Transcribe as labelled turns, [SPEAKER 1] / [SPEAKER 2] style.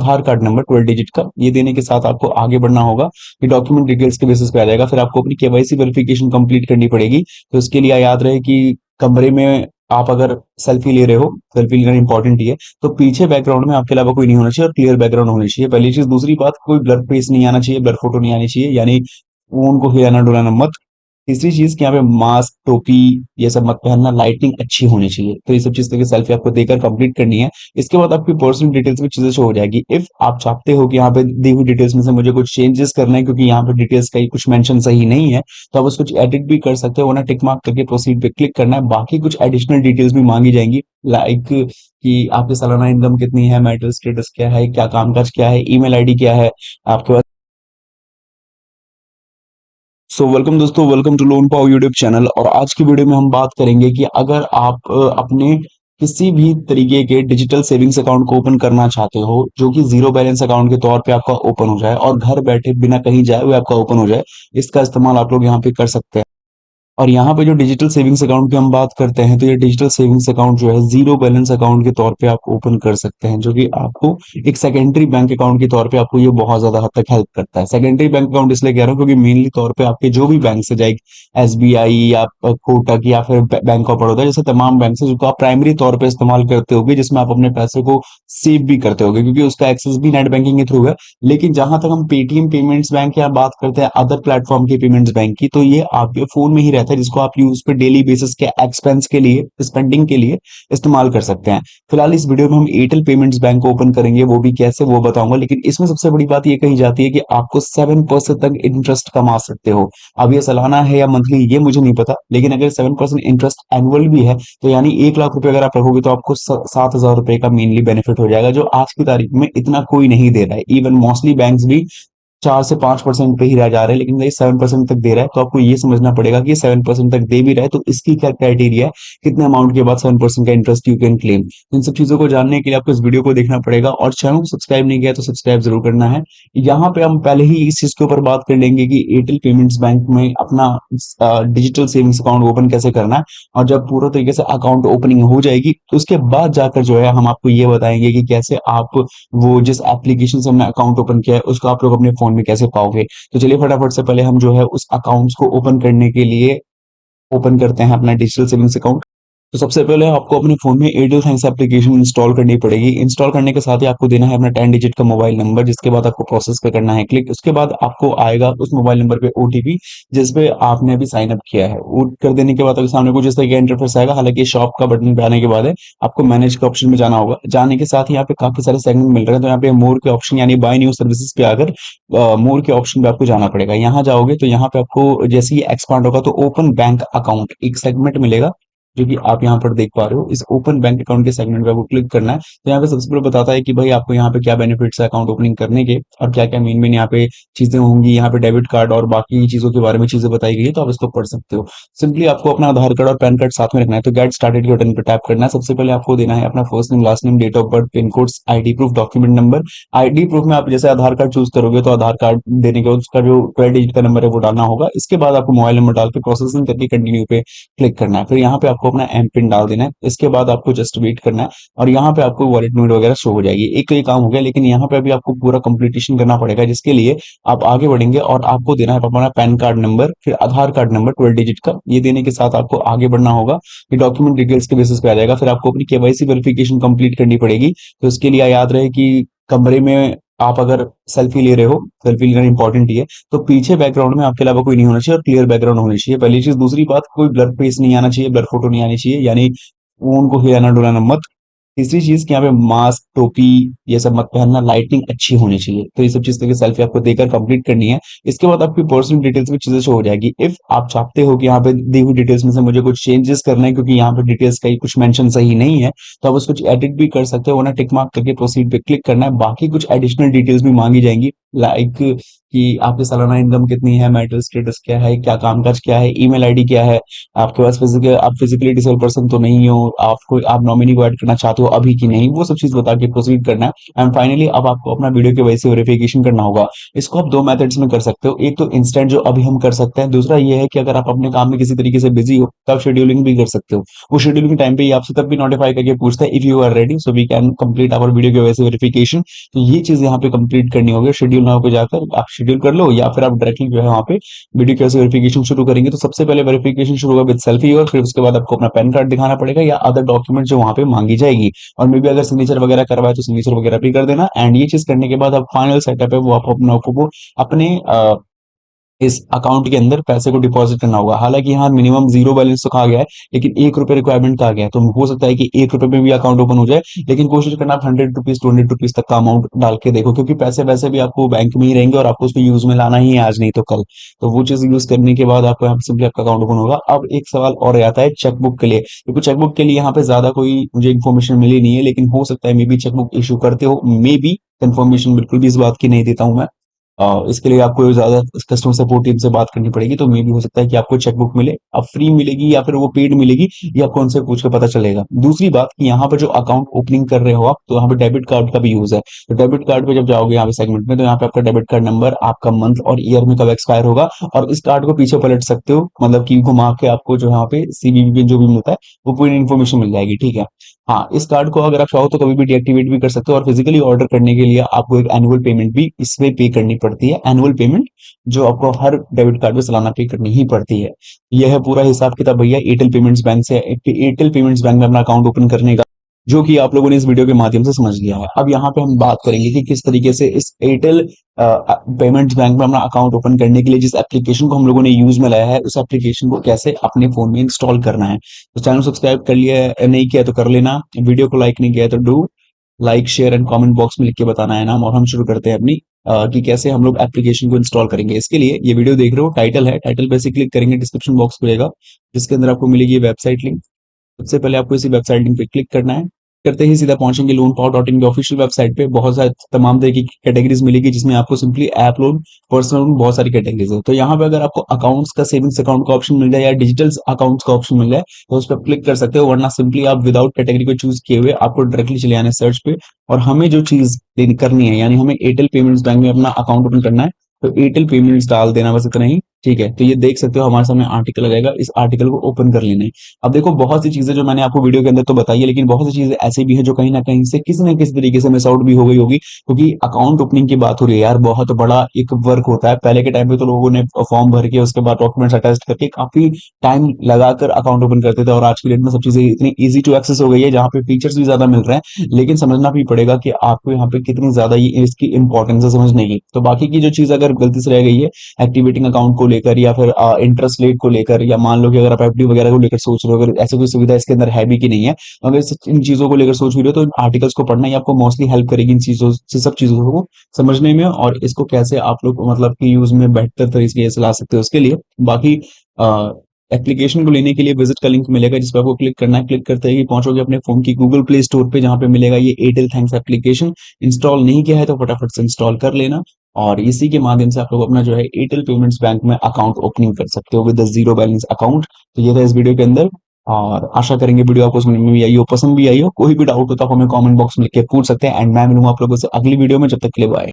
[SPEAKER 1] आधार card number 12 digit का, ये देने के साथ आपको आगे बढ़ना होगा। ये डॉक्यूमेंट डिटेल्स के बेसिस पे आ जाएगा। फिर आपको अपनी केवाईसी वेरिफिकेशन कंप्लीट करनी पड़ेगी। तो इसके लिए याद रहे कि कमरे में आप अगर सेल्फी ले रहे हो, सेल्फी लेना इंपॉर्टेंट ही है, तो पीछे बैकग्राउंड में आपके अलावा कोई नहीं होना चाहिए और क्लियर बैकग्राउंड होनी चाहिए। पहली चीज। दूसरी बात, कोई ब्लर फेस नहीं आना चाहिए, ब्लर फोटो नहीं आनी चाहिए, यानी फोन को हिलाना डुलाना मत। तीसरी चीज कि यहाँ पे मास्क, टोपी ये सब मत पहनना, लाइटिंग अच्छी होनी चाहिए। तो ये सब चीज की सेल्फी आपको देकर कंप्लीट करनी है। इसके बाद आपकी पर्सनल डिटेल्स में चीजें शो हो जाएगी। इफ आप चाहते हो कि यहाँ पे दी हुई डिटेल्स में से मुझे कुछ चेंजेस करना है, क्योंकि यहाँ पे डिटेल्स का ही कुछ मेंशन सही नहीं है, तो आप उसको एडिट भी कर सकते हो, वरना टिक मार्क करके प्रोसीड पे क्लिक करना है। बाकी कुछ एडिशनल डिटेल्स भी मांगी जाएंगी, लाइक कि आपकी सालाना इनकम कितनी है, मैरिटल स्टेटस क्या है, क्या कामकाज क्या है, ईमेल आईडी क्या है आपके पास। सो वेलकम दोस्तों, वेलकम टू लोन पाओ यूट्यूब चैनल। और आज की वीडियो में हम बात करेंगे कि अगर आप अपने किसी भी तरीके के डिजिटल सेविंग्स अकाउंट को ओपन करना चाहते हो, जो कि जीरो बैलेंस अकाउंट के तौर पे आपका ओपन हो जाए और घर बैठे बिना कहीं जाए हुए आपका ओपन हो जाए, इसका इस्तेमाल आप लोग यहाँ पे कर सकते हैं। और यहाँ पे जो डिजिटल सेविंग्स अकाउंट की हम बात करते हैं, तो ये डिजिटल सेविंग्स अकाउंट जो है जीरो बैलेंस अकाउंट के तौर पे आप ओपन कर सकते हैं, जो कि आपको एक सेकेंडरी बैंक अकाउंट के तौर पे आपको ये बहुत ज्यादा हद तक हेल्प करता है। सेकेंडरी बैंक अकाउंट इसलिए कह रहा हूँ क्योंकि मेनली तौर पे आपके जो भी बैंक से जाए, एसबीआई या कोटक या फिर बैंक ऑफ बड़ौदा, जैसे तमाम बैंक से जिनको आप प्राइमरी तौर पे इस्तेमाल करते होगे, जिसमें आप अपने पैसे को सेव भी करते होगे, क्योंकि उसका एक्सेस भी नेट बैंकिंग के थ्रू है। लेकिन जहां तक हम पेटीएम पेमेंट्स बैंक या बात करते हैं अदर प्लेटफॉर्म के पेमेंट्स बैंक की, तो ये आपके फोन में ही रहता है, जिसको आप यूज पे डेली बेसिस के एक्सपेंस के लिए, स्पेंडिंग के लिए इस्तेमाल कर सकते हैं। फिलहाल इस वीडियो में हम एयरटेल पेमेंट्स बैंक को ओपन करेंगे, वो भी कैसे वो बताऊंगा। लेकिन इसमें सबसे बड़ी बात ये कही जाती है कि आपको 7% तक इंटरेस्ट कमा सकते हो। अब ये सालाना है या मंथली ये मुझे नहीं पता, लेकिन अगर 7% इंटरेस्ट एनुअल भी है, तो यानी 1 लाख रुपए अगर आप रखोगे तो आपको 7,000 रुपए का मेनली बेनिफिट हो जाएगा, जो आज की तारीख में इतना कोई नहीं दे रहा है। इवन मोस्टली बैंक्स भी 4 से 5% पे ही रह जा रहे हैं, लेकिन ये 7% तक दे रहा है। तो आपको ये समझना पड़ेगा कि 7% तक दे भी रहा है तो इसकी क्या क्राइटेरिया है, कितने अमाउंट के बाद 7% का इंटरेस्ट यू कैन क्लेम। इन सब चीजों को जानने के लिए आपको इस वीडियो को देखना पड़ेगा, और चैनल को सब्सक्राइब नहीं किया तो सब्सक्राइब जरूर करना है। यहाँ पे हम पहले ही इस चीज के ऊपर बात कर लेंगे कि एयरटेल पेमेंट्स बैंक में अपना डिजिटल सेविंग्स अकाउंट ओपन कैसे करना है। और जब पूरा तरीके से अकाउंट ओपनिंग हो जाएगी, तो उसके बाद जाकर जो है हम आपको ये बताएंगे कि कैसे आप वो जिस एप्लीकेशन से हमने अकाउंट ओपन किया है उसको आप लोग अपने फोन में कैसे पाओगे। तो चलिए फटाफट से पहले हम जो है उस अकाउंट्स को ओपन करने के लिए ओपन करते हैं अपना डिजिटल सेविंग्स अकाउंट। तो सबसे पहले आपको अपने फोन में एयरटेल थैंक्स एप्लीकेशन इंस्टॉल करनी पड़ेगी। इंस्टॉल करने के साथ ही आपको देना है अपना 10 डिजिट का मोबाइल नंबर, जिसके बाद आपको प्रोसेस पे करना है क्लिक। उसके बाद आपको आएगा उस मोबाइल नंबर पे ओटीपी, जिस पे आपने अभी साइन अप किया है। वो कर देने के बाद आपके सामने कुछ इस तरह का इंटरफेस आएगा। हालांकि शॉप का बटन पे आने के बाद है, आपको मैनेज के ऑप्शन में जाना होगा। जाने के साथ ही यहाँ पे काफी सारे सेगमेंट मिल रहे हैं, तो यहाँ पे मोर के ऑप्शन यानी बाय न्यू सर्विसेज पे आकर मोर के ऑप्शन पे आपको जाना पड़ेगा। यहाँ जाओगे तो यहाँ पे आपको जैसे ही एक्सपांड होगा तो ओपन बैंक अकाउंट एक सेगमेंट मिलेगा, जो कि आप यहाँ पर देख पा रहे हो। इस ओपन बैंक अकाउंट के सेगमेंट पे आपको क्लिक करना है। तो यहाँ पे सबसे पहले बताता है कि भाई आपको यहाँ पे क्या बेनिफिट्स है अकाउंट ओपनिंग करने के, और क्या क्या मेन मेन यहाँ पे चीजें होंगी। यहाँ पे डेबिट कार्ड और बाकी चीजों के बारे में चीजें बताई गई है, तो आप इसको पढ़ सकते हो। सिंपली आपको अपना आधार कार्ड और पैन कार्ड साथ में रखना है। तो गेट स्टार्टेड के बटन पर टैप करना है। सबसे पहले आपको देना है अपना first name, last name, date of birth, pin code, ID proof, document number. ID proof में आप जैसे आधार कार्ड चूज करोगे, तो आधार कार्ड देने के बाद उसका जो 12 डिजिट का नंबर है वो डालना होगा। इसके बाद आपको मोबाइल नंबर डाल के प्रोसेसिंग करके कंटिन्यू पे क्लिक करना है। फिर यहाँ पे आपको अपना एम पिन डाल देना है। इसके बाद आपको जस्ट वेट करना है, और यहाँ पे आपको वॉलेट नोट वगैरह शो हो जाएगी। एक तो ये काम हो गया, लेकिन यहाँ पे अभी आपको पूरा कंप्लीटेशन करना पड़ेगा, जिसके लिए आप आगे बढ़ेंगे और आपको देना है अपना पैन कार्ड नंबर, फिर आधार कार्ड नंबर 12 डिजिट का। ये देने के साथ आपको आगे बढ़ना होगा। ये डॉक्यूमेंट डिटेल्स के बेसिस पे आ जाएगा। फिर आपको अपनी केवाईसी वेरिफिकेशन कंप्लीट करनी पड़ेगी। तो इसके लिए याद रहे कि कमरे में आप अगर सेल्फी ले रहे हो, सेल्फी लेना इंपॉर्टेंट ही है, तो पीछे बैकग्राउंड में आपके अलावा कोई नहीं होना चाहिए और क्लियर बैकग्राउंड होनी चाहिए। पहली चीज। दूसरी बात, कोई ब्लर फेस नहीं आना चाहिए, ब्लर फोटो नहीं आनी चाहिए, यानी फोन को हिलाना डुलाना मत। तीसरी चीज कि यहाँ पे मास्क, टोपी ये सब मत पहनना, लाइटिंग अच्छी होनी चाहिए। तो ये सब चीज की सेल्फी आपको देकर कंप्लीट करनी है। इसके बाद आपकी पर्सनल डिटेल्स में चीजें शो हो जाएगी। इफ आप चाहते हो कि यहाँ पे दी हुई डिटेल्स में से मुझे कुछ चेंजेस करना है, क्योंकि यहाँ पे डिटेल्स का ही कुछ मेंशन सही नहीं है, तो आप उसको एडिट भी कर सकते हो, वरना टिक मार्क करके प्रोसीड पे क्लिक करना है। बाकी कुछ एडिशनल डिटेल्स भी मांगी जाएंगी, लाइक कि आपकी सालाना इनकम कितनी है, मैरिटल स्टेटस क्या है, क्या कामकाज क्या है, ईमेल आईडी क्या है, आपके पास फिजिकल आप फिजिकली डिसेबल पर्सन तो नहीं हो, आपको आप नॉमिनी को ऐड करना चाहते हो अभी की नहीं, वो सब चीज बता के प्रोसीड करना है। एंड फाइनली अब आपको अपना वीडियो केवाईसी वेरिफिकेशन करना होगा। इसको आप दो मेथड्स में कर सकते हो, एक तो इंस्टेंट जो अभी हम कर सकते हैं, दूसरा ये है कि अगर आप अपने काम में किसी तरीके से बिजी हो तब शेड्यूलिंग भी कर सकते हो। वो शेड्यूलिंग टाइम पे ही आपसे तब भी नोटिफाई करके पूछता है if you are ready so we can complete our video KYC verification. तो ये चीज यहाँ पे कंप्लीट करनी होगी। शेड्यूल नाउ पे जाकर आप शेड्यूल कर लो या फिर आप डायरेक्टली जो है वहाँ पे वीडियो केवाईसी वेरिफिकेशन शुरू करेंगे। तो सबसे पहले वेरिफिकेशन शुरू होगा विद सेल्फी, और फिर उसके बाद आपको अपना पैन कार्ड दिखाना पड़ेगा या अदर डॉक्यूमेंट जो वहाँ पे मांगी जाएगी। और मे भी अगर सिग्नेचर वगैरह करवाए तो सिग्नेचर वगैरह भी कर देना। एंड ये चीज करने के बाद अब फाइनल सेटअप है वो आप अपना को अपने इस अकाउंट के अंदर पैसे को डिपॉजिट करना होगा। हालांकि यहाँ मिनिमम जीरो बैलेंस तो कहा गया है, लेकिन 1 रुपए रिक्वायरमेंट कहा गया है। तो हो सकता है कि 1 रुपए में भी अकाउंट ओपन हो जाए, लेकिन कोशिश करना आप 100 रुपीज 200 रुपीज तक का अमाउंट डाल के देखो, क्योंकि पैसे वैसे भी आपको बैंक में ही रहेंगे और आपको उसको यूज में लाना ही है, आज नहीं तो कल। तो वो चीज यूज करने के बाद आपको यहाँ पे सिंपली आपका अकाउंट ओपन होगा। अब एक सवाल और आता है चेकबुक के लिए, क्योंकि चेकबुक के लिए यहाँ पे ज्यादा कोई मुझे इन्फॉर्मेशन मिली नहीं है, लेकिन हो सकता है मे बी चेकबुक इशू करते हो, मे बी कंफर्मेशन बिल्कुल भी इस बात की नहीं देता हूं मैं। इसके लिए आपको ज़्यादा कस्टमर सपोर्ट टीम से बात करनी पड़ेगी, तो मे भी हो सकता है कि आपको चेकबुक मिले। अब फ्री मिलेगी या फिर वो पेड मिलेगी, ये आपको उनसे पूछ के पता चलेगा। दूसरी बात कि यहाँ पर जो अकाउंट ओपनिंग कर रहे हो आप, तो यहाँ पे डेबिट कार्ड का भी यूज है। तो डेबिट कार्ड पे जब जाओगे यहाँ पे सेगमेंट में, तो यहाँ पे आपका डेबिट कार्ड नंबर, आपका मंथ और ईयर में कब एक्सपायर होगा, और इस कार्ड को पीछे पलट सकते हो, मतलब कि घुमा के आपको जो यहाँ पे सीवीवी पे जो भी मिलता है वो पूरी इन्फॉर्मेशन मिल जाएगी, ठीक है। हाँ, इस कार्ड को अगर आप चाहो तो कभी भी डीएक्टिवेट भी कर सकते हो, और फिजिकली ऑर्डर करने के लिए आपको एक एनुअल पेमेंट भी इसमें पे करनी पड़ती है, एनुअल पेमेंट जो आपको हर डेबिट कार्ड में सालाना पे करनी ही पड़ती है। यह है पूरा हिसाब किताब भैया एयरटेल पेमेंट्स बैंक से, एयरटेल पेमेंट्स बैंक में अपना अकाउंट ओपन करने का, जो कि आप लोगों ने इस वीडियो के माध्यम से समझ लिया है। अब यहाँ पे हम बात करेंगे कि किस तरीके से इस एयरटेल पेमेंट्स बैंक में अपना अकाउंट ओपन करने के लिए जिस एप्लीकेशन को हम लोगों ने यूज में लाया है, उस एप्लीकेशन को कैसे अपने फोन में इंस्टॉल करना है। तो चैनल सब्सक्राइब कर लिया है, नहीं किया तो कर लेना, वीडियो को लाइक नहीं किया तो do like share and comment box में लिख के बताना है नाम, और हम शुरू करते हैं अपनी कि कैसे हम लोग एप्लीकेशन को इंस्टॉल करेंगे। इसके लिए ये वीडियो देख रहे हो, टाइटल है, टाइटल पे से क्लिक करेंगे, डिस्क्रिप्शन बॉक्स खुलेगा जिसके अंदर आपको मिलेगी वेबसाइट लिंक। सबसे पहले आपको इसी वेबसाइट लिंक पे क्लिक करना है। करते ही सीधा पहुंचेंगे लोन पावर डॉट इन की ऑफिशियल वेबसाइट पे। बहुत सारे तमाम तरह की कैटेगरीज मिलेगी, जिसमें आपको simply app loan, personal loan, बहुत सारी कैटेगरीज है। तो यहाँ पे अगर आपको अकाउंट्स का, सेविंग्स अकाउंट का ऑप्शन मिल जाए या डिजिटल अकाउंट्स का ऑप्शन मिल जाए तो उस पर क्लिक कर सकते हो, वरना सिंपली आप विदाउट कैटेगरी को चूज किए हुए आपको डायरेक्टली चले आने सर्च पे। और हमें जो चीज करनी है, यानी हमें एयरटेल पेमेंट्स बैंक में अपना अकाउंट ओपन करना है, तो एयरटेल पेमेंट्स डाल देना, बस इतना ही, ठीक है। तो ये देख सकते हो हमारे सामने आर्टिकल लगेगा, इस आर्टिकल को ओपन कर लेना है। अब देखो बहुत सी चीजें जो मैंने आपको वीडियो के अंदर तो बताई है, लेकिन बहुत सी चीजें ऐसी भी है जो कहीं ना कहीं से किसी न किसी तरीके से मिस आउट भी हो गई होगी, क्योंकि अकाउंट ओपनिंग की बात हो रही है यार, बहुत बड़ा एक वर्क होता है। पहले के टाइम पे तो लोगों ने फॉर्म भर के उसके बाद डॉक्यूमेंट्स अटैच करके काफी टाइम लगाकर अकाउंट ओपन करते थे, और आज की डेट में सब चीजें इतनी इजी टू एक्सेस हो गई है, जहाँ पे फीचर्स भी ज्यादा मिल रहे हैं, लेकिन समझना भी पड़ेगा कि आपको यहाँ पे कितनी ज्यादा ये इसकी इंपॉर्टेंस है समझने की। तो बाकी की जो चीज अगर गलती से रह गई है एक्टिवेटिंग अकाउंट को लेकर, या फिर इंटरेस्ट रेट को लेकर, या मान लो कि अगर आप एफडी वगैरह को लेकर सोच रहे हो, अगर ऐसी कोई सुविधा इसके अंदर है भी कि नहीं है, अगर इन चीजों को लेकर सोच भी रहे हो, तो इन आर्टिकल्स को पढ़ना ही आपको मोस्टली हेल्प करेगी इन चीजों से, सब चीजों को समझने में, और इसको कैसे आप लोग मतलब कि यूज में बेहतर तरीके से ला सकते हो उसके लिए। बाकी एप्लीकेशन को लेने के लिए विजिट का लिंक मिलेगा, जिस पर आपको क्लिक करना है। क्लिक करते ही पहुंचोगे अपने फोन की गूगल प्ले स्टोर पे, जहां पे मिलेगा ये एयरटेल थैंक्स एप्लीकेशन। इंस्टॉल नहीं किया है तो फटाफट से इंस्टॉल कर लेना, और इसी के माध्यम से आप लोग अपना जो है एयरटेल पेमेंट्स बैंक में अकाउंट ओपनिंग कर सकते हो विद जीरो बैलेंस अकाउंट। तो ये था इस वीडियो के अंदर, और आशा करेंगे वीडियो आपको समझ में भी आई हो, पसंद भी आई हो। कोई भी डाउट हो तो आप हमें कमेंट बॉक्स में लिख के पूछ सकते हैं, एंड मैं मिलूंगा आप लोगों से अगली वीडियो में। जब तक के लिए बाय।